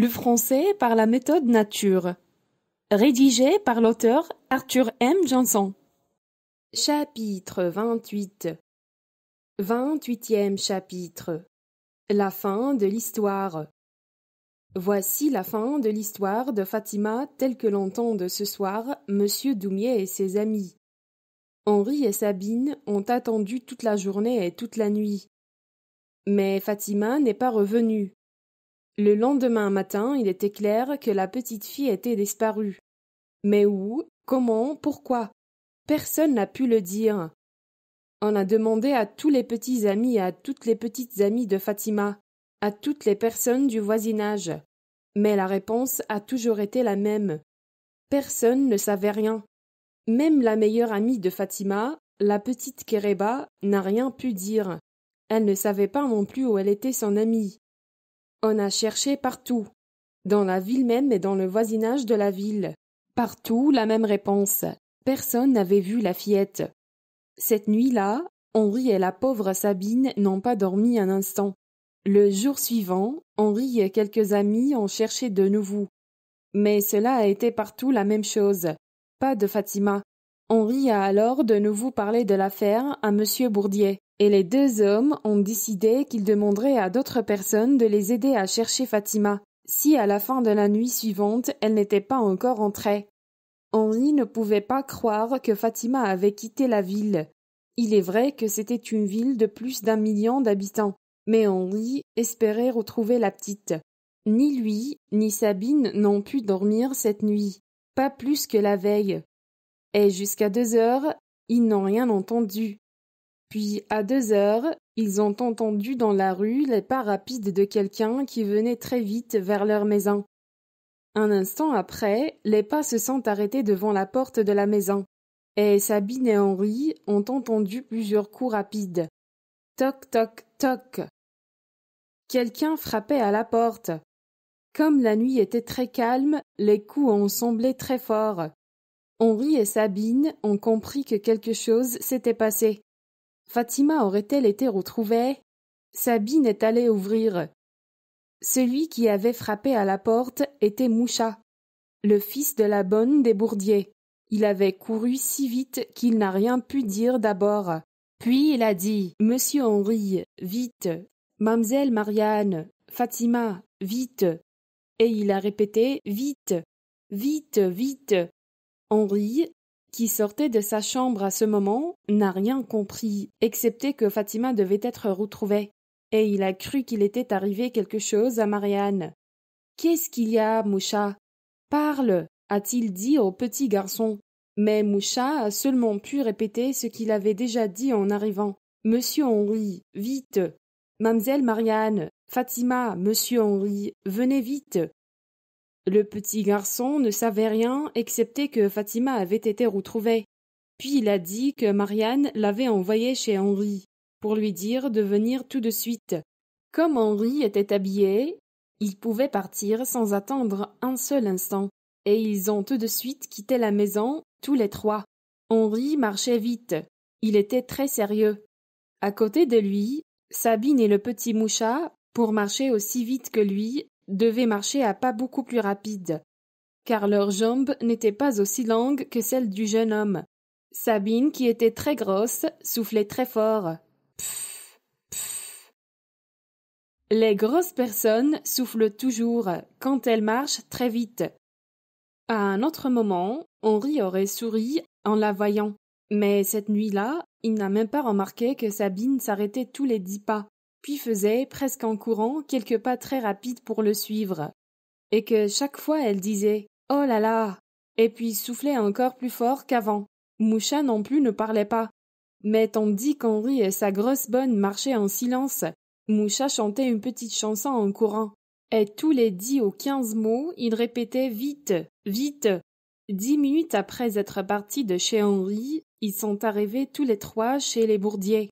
Le français par la méthode nature. Rédigé par l'auteur Arthur M. Johnson. Chapitre 28. 28e chapitre. La fin de l'histoire. Voici la fin de l'histoire de Fatima telle que l'entendent ce soir Monsieur Doumier et ses amis. Henri et Sabine ont attendu toute la journée et toute la nuit. Mais Fatima n'est pas revenue. Le lendemain matin, il était clair que la petite fille était disparue. Mais où, comment, pourquoi? Personne n'a pu le dire. On a demandé à tous les petits amis et à toutes les petites amies de Fatima, à toutes les personnes du voisinage. Mais la réponse a toujours été la même. Personne ne savait rien. Même la meilleure amie de Fatima, la petite Kereba, n'a rien pu dire. Elle ne savait pas non plus où elle était son amie. On a cherché partout, dans la ville même et dans le voisinage de la ville. Partout, la même réponse. Personne n'avait vu la fillette. Cette nuit-là, Henri et la pauvre Sabine n'ont pas dormi un instant. Le jour suivant, Henri et quelques amis ont cherché de nouveau. Mais cela a été partout la même chose. Pas de Fatima. Henri a alors de nouveau parlé de l'affaire à Monsieur Bourdier. Et les deux hommes ont décidé qu'ils demanderaient à d'autres personnes de les aider à chercher Fatima, si à la fin de la nuit suivante elle n'était pas encore entrée. Henri ne pouvait pas croire que Fatima avait quitté la ville. Il est vrai que c'était une ville de plus d'1 million d'habitants, mais Henri espérait retrouver la petite. Ni lui, ni Sabine n'ont pu dormir cette nuit, pas plus que la veille. Et jusqu'à 2 heures, ils n'ont rien entendu. Puis, à 2 heures, ils ont entendu dans la rue les pas rapides de quelqu'un qui venait très vite vers leur maison. Un instant après, les pas se sont arrêtés devant la porte de la maison, et Sabine et Henri ont entendu plusieurs coups rapides. Toc, toc, toc. Quelqu'un frappait à la porte. Comme la nuit était très calme, les coups ont semblé très forts. Henri et Sabine ont compris que quelque chose s'était passé. Fatima aurait-elle été retrouvée? Sabine est allée ouvrir. Celui qui avait frappé à la porte était Moucha, le fils de la bonne des Bourdier. Il avait couru si vite qu'il n'a rien pu dire d'abord. Puis il a dit « Monsieur Henri, vite ! Mamselle Marianne, Fatima, vite !» Et il a répété « Vite, vite, vite !» Henri, qui sortait de sa chambre à ce moment, n'a rien compris, excepté que Fatima devait être retrouvée, et il a cru qu'il était arrivé quelque chose à Marianne. « Qu'est-ce qu'il y a, Moucha? Parle !» a-t-il dit au petit garçon. Mais Moucha a seulement pu répéter ce qu'il avait déjà dit en arrivant. « Monsieur Henri, vite! Mamselle Marianne, Fatima, Monsieur Henri, venez vite !» Le petit garçon ne savait rien excepté que Fatima avait été retrouvée. Puis il a dit que Marianne l'avait envoyé chez Henri pour lui dire de venir tout de suite. Comme Henri était habillé, il pouvait partir sans attendre un seul instant, et ils ont tout de suite quitté la maison, tous les trois. Henri marchait vite. Il était très sérieux. À côté de lui, Sabine et le petit Moucha, pour marcher aussi vite que lui, devaient marcher à pas beaucoup plus rapides, car leurs jambes n'étaient pas aussi longues que celles du jeune homme. Sabine, qui était très grosse, soufflait très fort. Pff, pff. Les grosses personnes soufflent toujours quand elles marchent très vite. À un autre moment, Henri aurait souri en la voyant, mais cette nuit-là, il n'a même pas remarqué que Sabine s'arrêtait tous les 10 pas. Puis faisait, presque en courant, quelques pas très rapides pour le suivre, et que chaque fois elle disait « Oh là là !» et puis soufflait encore plus fort qu'avant. Moucha non plus ne parlait pas, mais tandis qu'Henri et sa grosse bonne marchaient en silence, Moucha chantait une petite chanson en courant, et tous les 10 ou 15 mots, il répétait « Vite, vite !» 10 minutes après être partis de chez Henri, ils sont arrivés tous les trois chez les Bourdier.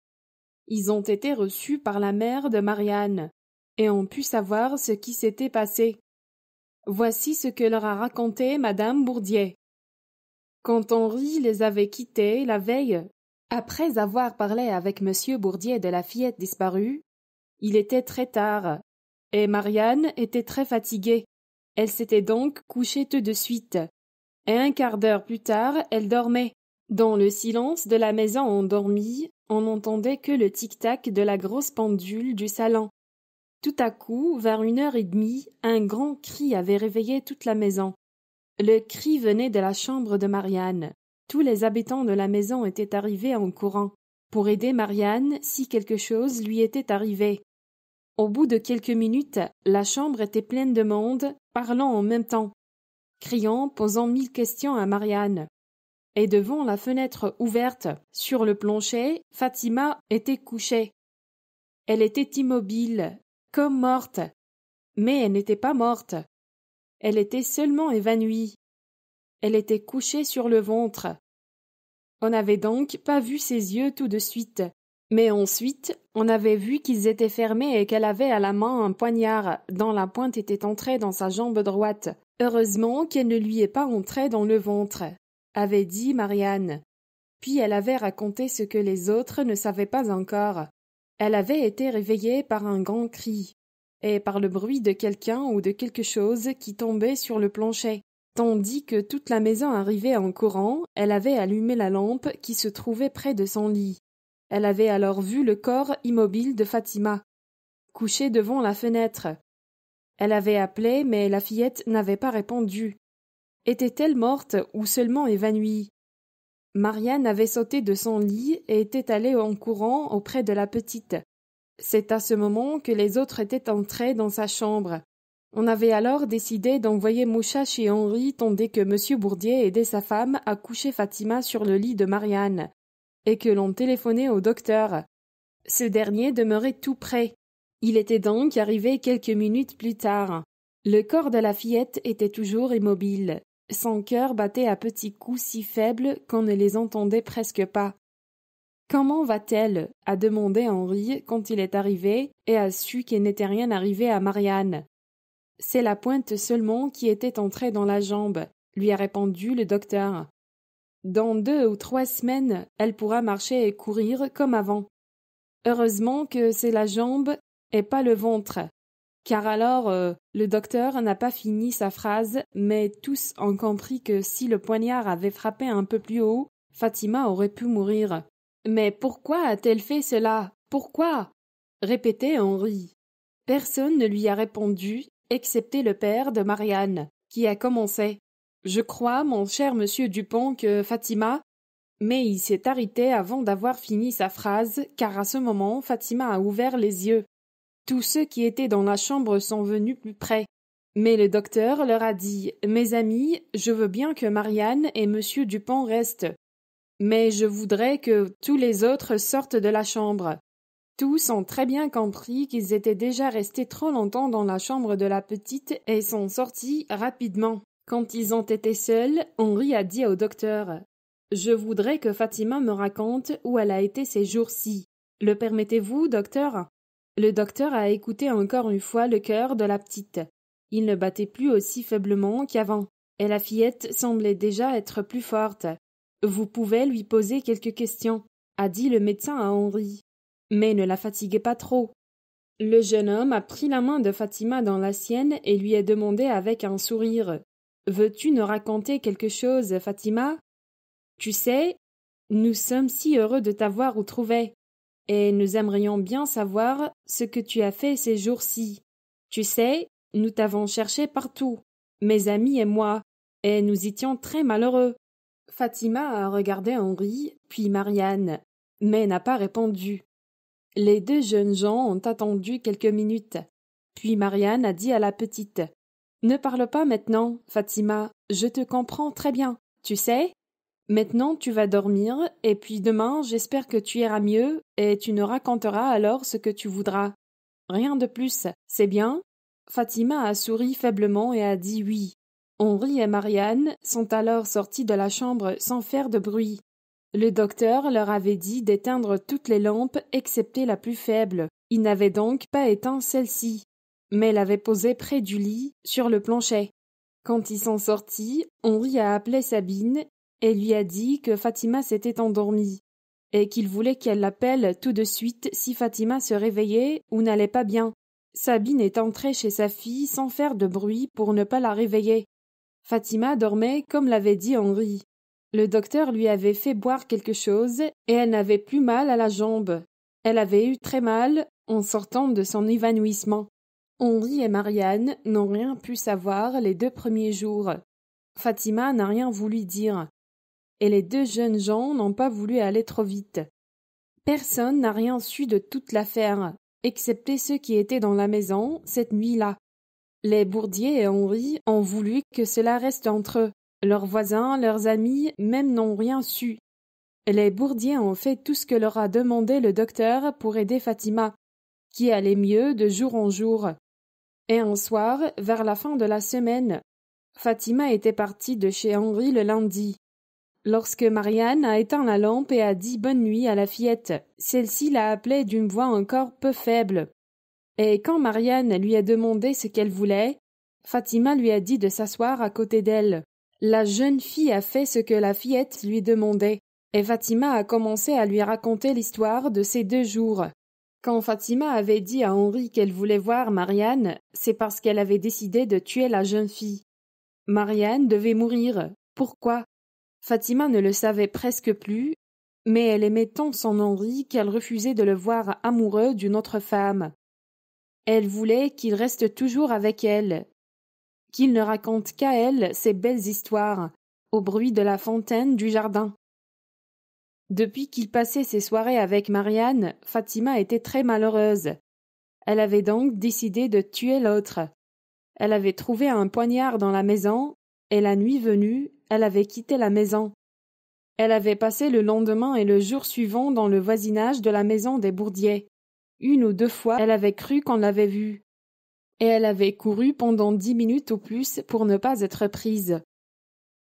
Ils ont été reçus par la mère de Marianne, et ont pu savoir ce qui s'était passé. Voici ce que leur a raconté Madame Bourdier. Quand Henri les avait quittés la veille, après avoir parlé avec Monsieur Bourdier de la fillette disparue, il était très tard, et Marianne était très fatiguée. Elle s'était donc couchée tout de suite. Et un quart d'heure plus tard, elle dormait. Dans le silence de la maison endormie, on n'entendait que le tic-tac de la grosse pendule du salon. Tout à coup, vers 1h30, un grand cri avait réveillé toute la maison. Le cri venait de la chambre de Marianne. Tous les habitants de la maison étaient arrivés en courant, pour aider Marianne si quelque chose lui était arrivé. Au bout de quelques minutes, la chambre était pleine de monde, parlant en même temps, criant, posant 1000 questions à Marianne. Et devant la fenêtre ouverte, sur le plancher, Fatima était couchée. Elle était immobile, comme morte. Mais elle n'était pas morte. Elle était seulement évanouie. Elle était couchée sur le ventre. On n'avait donc pas vu ses yeux tout de suite. Mais ensuite, on avait vu qu'ils étaient fermés et qu'elle avait à la main un poignard dont la pointe était entrée dans sa jambe droite. Heureusement qu'elle ne lui est pas entrée dans le ventre, avait dit Marianne. Puis elle avait raconté ce que les autres ne savaient pas encore. Elle avait été réveillée par un grand cri, et par le bruit de quelqu'un ou de quelque chose qui tombait sur le plancher. Tandis que toute la maison arrivait en courant, elle avait allumé la lampe qui se trouvait près de son lit. Elle avait alors vu le corps immobile de Fatima, couché devant la fenêtre. Elle avait appelé, mais la fillette n'avait pas répondu. Était-elle morte ou seulement évanouie? Marianne avait sauté de son lit et était allée en courant auprès de la petite. C'est à ce moment que les autres étaient entrés dans sa chambre. On avait alors décidé d'envoyer Moucha chez Henri tandis que M. Bourdier aidait sa femme à coucher Fatima sur le lit de Marianne, et que l'on téléphonait au docteur. Ce dernier demeurait tout près. Il était donc arrivé quelques minutes plus tard. Le corps de la fillette était toujours immobile. Son cœur battait à petits coups si faibles qu'on ne les entendait presque pas. « Comment va-t-elle » a demandé Henri quand il est arrivé et a su qu'il n'était rien arrivé à Marianne. « C'est la pointe seulement qui était entrée dans la jambe » lui a répondu le docteur. « Dans 2 ou 3 semaines, elle pourra marcher et courir comme avant. Heureusement que c'est la jambe et pas le ventre. » Car alors, le docteur n'a pas fini sa phrase, mais tous ont compris que si le poignard avait frappé un peu plus haut, Fatima aurait pu mourir. « Mais pourquoi a-t-elle fait cela? Pourquoi ?» répétait Henri. Personne ne lui a répondu, excepté le père de Marianne, qui a commencé. « Je crois, mon cher monsieur Dupont, que Fatima… » Mais il s'est arrêté avant d'avoir fini sa phrase, car à ce moment, Fatima a ouvert les yeux. Tous ceux qui étaient dans la chambre sont venus plus près. Mais le docteur leur a dit « Mes amis, je veux bien que Marianne et monsieur Dupont restent. Mais je voudrais que tous les autres sortent de la chambre. » Tous ont très bien compris qu'ils étaient déjà restés trop longtemps dans la chambre de la petite et sont sortis rapidement. Quand ils ont été seuls, Henri a dit au docteur « Je voudrais que Fatima me raconte où elle a été ces jours-ci. Le permettez-vous, docteur ?» Le docteur a écouté encore une fois le cœur de la petite. Il ne battait plus aussi faiblement qu'avant, et la fillette semblait déjà être plus forte. « Vous pouvez lui poser quelques questions, » a dit le médecin à Henri. « Mais ne la fatiguez pas trop. » Le jeune homme a pris la main de Fatima dans la sienne et lui a demandé avec un sourire « Veux-tu nous raconter quelque chose, Fatima ? Tu sais, nous sommes si heureux de t'avoir retrouvée. Et nous aimerions bien savoir ce que tu as fait ces jours-ci. Tu sais, nous t'avons cherché partout, mes amis et moi, et nous étions très malheureux. » Fatima a regardé Henri, puis Marianne, mais n'a pas répondu. Les 2 jeunes gens ont attendu quelques minutes. Puis Marianne a dit à la petite « Ne parle pas maintenant, Fatima, je te comprends très bien, tu sais ? Maintenant tu vas dormir, et puis demain j'espère que tu iras mieux, et tu nous raconteras alors ce que tu voudras. Rien de plus, c'est bien ?» Fatima a souri faiblement et a dit oui. Henri et Marianne sont alors sortis de la chambre sans faire de bruit. Le docteur leur avait dit d'éteindre toutes les lampes excepté la plus faible. Il n'avait donc pas éteint celle-ci, mais l'avait posée près du lit, sur le plancher. Quand ils sont sortis, Henri a appelé Sabine et lui a dit que Fatima s'était endormie, et qu'il voulait qu'elle l'appelle tout de suite si Fatima se réveillait ou n'allait pas bien. Sabine est entrée chez sa fille sans faire de bruit pour ne pas la réveiller. Fatima dormait comme l'avait dit Henri. Le docteur lui avait fait boire quelque chose et elle n'avait plus mal à la jambe. Elle avait eu très mal en sortant de son évanouissement. Henri et Marianne n'ont rien pu savoir les 2 premiers jours. Fatima n'a rien voulu dire. Et les 2 jeunes gens n'ont pas voulu aller trop vite. Personne n'a rien su de toute l'affaire, excepté ceux qui étaient dans la maison cette nuit-là. Les Bourdier et Henri ont voulu que cela reste entre eux. Leurs voisins, leurs amis, même n'ont rien su. Les Bourdier ont fait tout ce que leur a demandé le docteur pour aider Fatima, qui allait mieux de jour en jour. Et un soir, vers la fin de la semaine, Fatima était partie de chez Henri le lundi. Lorsque Marianne a éteint la lampe et a dit bonne nuit à la fillette, celle-ci l'a appelée d'une voix encore peu faible. Et quand Marianne lui a demandé ce qu'elle voulait, Fatima lui a dit de s'asseoir à côté d'elle. La jeune fille a fait ce que la fillette lui demandait, et Fatima a commencé à lui raconter l'histoire de ces 2 jours. Quand Fatima avait dit à Henri qu'elle voulait voir Marianne, c'est parce qu'elle avait décidé de tuer la jeune fille. Marianne devait mourir. Pourquoi? Fatima ne le savait presque plus, mais elle aimait tant son Henri qu'elle refusait de le voir amoureux d'une autre femme. Elle voulait qu'il reste toujours avec elle, qu'il ne raconte qu'à elle ses belles histoires, au bruit de la fontaine du jardin. Depuis qu'il passait ses soirées avec Marianne, Fatima était très malheureuse. Elle avait donc décidé de tuer l'autre. Elle avait trouvé un poignard dans la maison, et la nuit venue, elle avait quitté la maison. Elle avait passé le lendemain et le jour suivant dans le voisinage de la maison des Bourdier. 1 ou 2 fois, elle avait cru qu'on l'avait vue. Et elle avait couru pendant 10 minutes au plus pour ne pas être prise.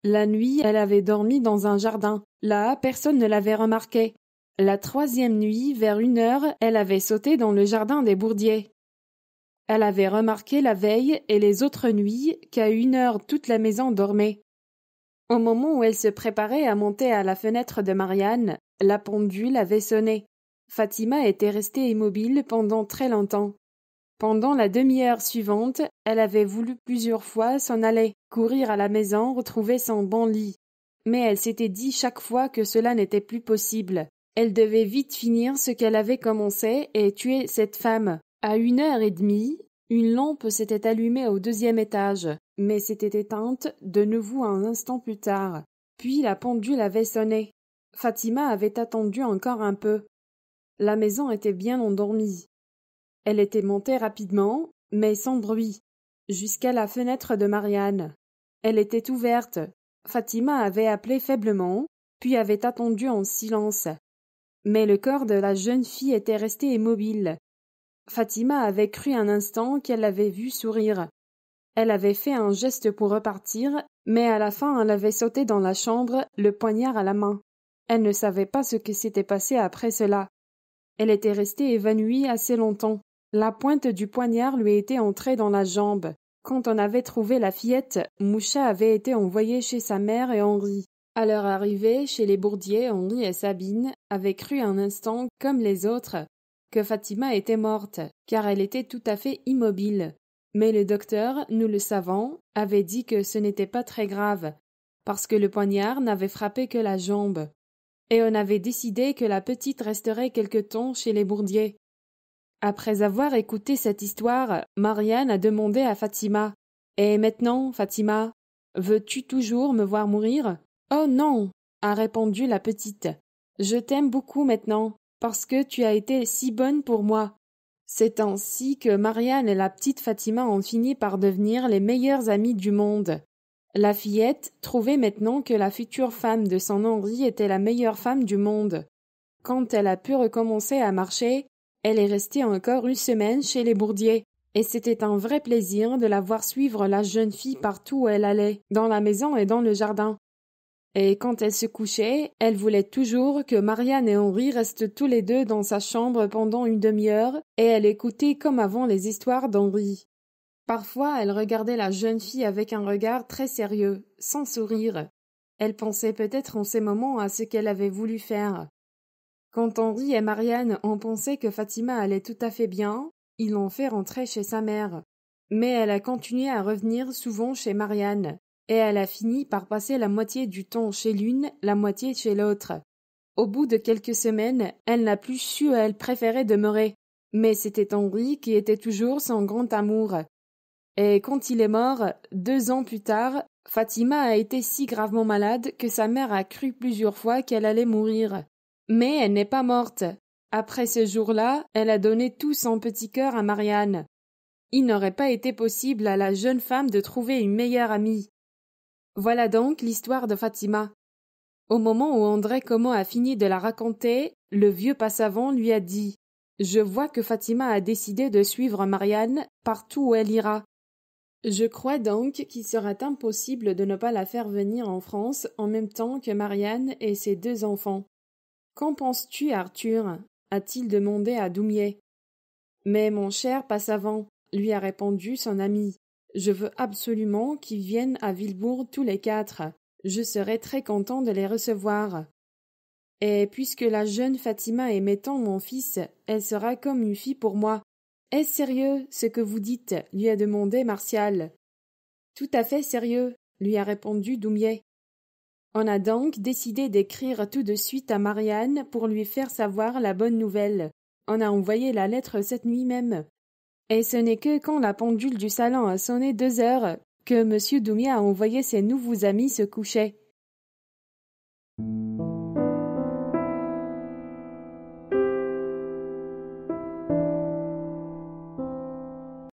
La nuit, elle avait dormi dans un jardin. Là, personne ne l'avait remarqué. La 3e nuit, vers 1 heure, elle avait sauté dans le jardin des Bourdier. Elle avait remarqué la veille et les autres nuits qu'à 1 heure toute la maison dormait. Au moment où elle se préparait à monter à la fenêtre de Marianne, la pendule avait sonné. Fatima était restée immobile pendant très longtemps. Pendant la demi-heure suivante, elle avait voulu plusieurs fois s'en aller, courir à la maison, retrouver son bon lit. Mais elle s'était dit chaque fois que cela n'était plus possible. Elle devait vite finir ce qu'elle avait commencé et tuer cette femme. À 1h30, une lampe s'était allumée au 2e étage, mais s'était éteinte de nouveau un instant plus tard. Puis la pendule avait sonné. Fatima avait attendu encore un peu. La maison était bien endormie. Elle était montée rapidement, mais sans bruit, jusqu'à la fenêtre de Marianne. Elle était ouverte. Fatima avait appelé faiblement, puis avait attendu en silence. Mais le corps de la jeune fille était resté immobile. Fatima avait cru un instant qu'elle l'avait vue sourire. Elle avait fait un geste pour repartir, mais à la fin elle avait sauté dans la chambre, le poignard à la main. Elle ne savait pas ce qui s'était passé après cela. Elle était restée évanouie assez longtemps. La pointe du poignard lui était entrée dans la jambe. Quand on avait trouvé la fillette, Moucha avait été envoyée chez sa mère et Henri. À leur arrivée chez les Bourdier, Henri et Sabine avaient cru un instant, comme les autres, que Fatima était morte, car elle était tout à fait immobile. Mais le docteur, nous le savons, avait dit que ce n'était pas très grave, parce que le poignard n'avait frappé que la jambe. Et on avait décidé que la petite resterait quelque temps chez les Bourdier. Après avoir écouté cette histoire, Marianne a demandé à Fatima « Et maintenant, Fatima, veux-tu toujours me voir mourir ?»« Oh non !» a répondu la petite. « Je t'aime beaucoup maintenant, parce que tu as été si bonne pour moi. » C'est ainsi que Marianne et la petite Fatima ont fini par devenir les meilleures amies du monde. La fillette trouvait maintenant que la future femme de son Henri était la meilleure femme du monde. Quand elle a pu recommencer à marcher, elle est restée encore 1 semaine chez les Bourdier, et c'était un vrai plaisir de la voir suivre la jeune fille partout où elle allait, dans la maison et dans le jardin. Et quand elle se couchait, elle voulait toujours que Marianne et Henri restent tous les 2 dans sa chambre pendant 1 demi-heure, et elle écoutait comme avant les histoires d'Henri. Parfois, elle regardait la jeune fille avec un regard très sérieux, sans sourire. Elle pensait peut-être en ces moments à ce qu'elle avait voulu faire. Quand Henri et Marianne ont pensé que Fatima allait tout à fait bien, Ils l'ont fait rentrer chez sa mère. Mais elle a continué à revenir souvent chez Marianne, et elle a fini par passer la moitié du temps chez l'une, la moitié chez l'autre. Au bout de quelques semaines, elle n'a plus su où elle préférait demeurer. Mais c'était Henri qui était toujours son grand amour. Et quand il est mort, 2 ans plus tard, Fatima a été si gravement malade que sa mère a cru plusieurs fois qu'elle allait mourir. Mais elle n'est pas morte. Après ce jour-là, elle a donné tout son petit cœur à Marianne. Il n'aurait pas été possible à la jeune femme de trouver une meilleure amie. Voilà donc l'histoire de Fatima. Au moment où André Comot a fini de la raconter, le vieux Passavant lui a dit « Je vois que Fatima a décidé de suivre Marianne partout où elle ira. Je crois donc qu'il sera impossible de ne pas la faire venir en France en même temps que Marianne et ses 2 enfants. Qu'en penses-tu, Arthur » a-t-il demandé à Doumier. « Mais mon cher Passavant, lui a répondu son ami, je veux absolument qu'ils viennent à Villebourg tous les 4. Je serai très content de les recevoir. Et puisque la jeune Fatima est mettant mon fils, elle sera comme une fille pour moi. Est-ce sérieux ce que vous dites lui a demandé Martial. Tout à fait sérieux, lui a répondu Doumier. On a donc décidé d'écrire tout de suite à Marianne pour lui faire savoir la bonne nouvelle. On a envoyé la lettre cette nuit même. Et ce n'est que quand la pendule du salon a sonné 2 heures que M. Doumier a envoyé ses nouveaux amis se coucher.